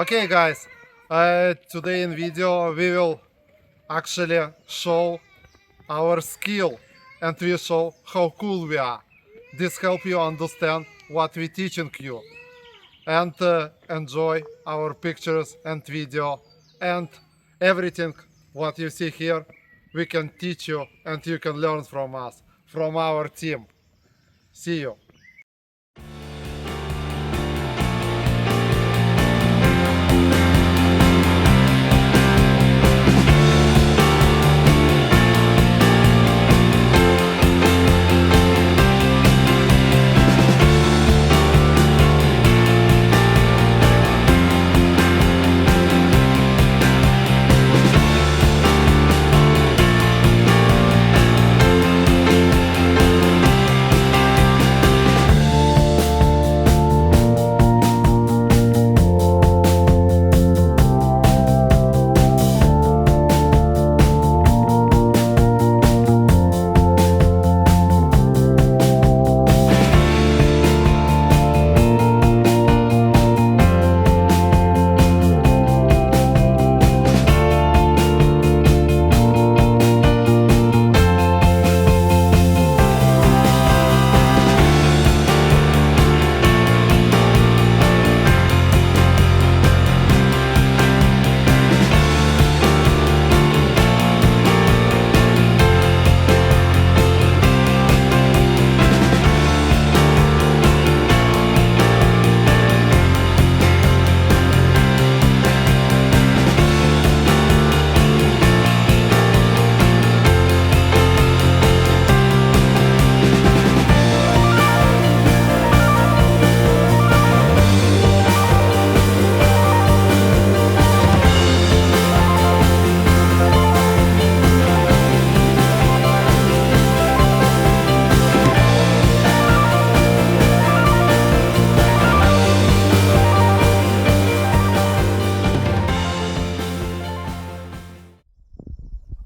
Okay guys, today in video we will actually show our skill and we show how cool we are. This help you understand what we teaching you and enjoy our pictures and video and everything what you see here we can teach you and you can learn from us, from our team. See you.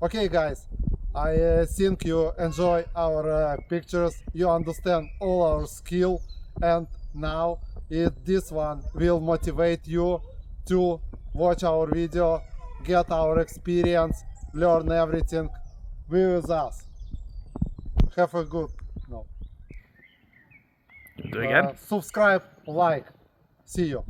Okay guys, I think you enjoy our pictures, you understand all our skill, and now this one will motivate you to watch our video, get our experience, learn everything. Be with us. Have a good no. Do it again. Subscribe, like. See you.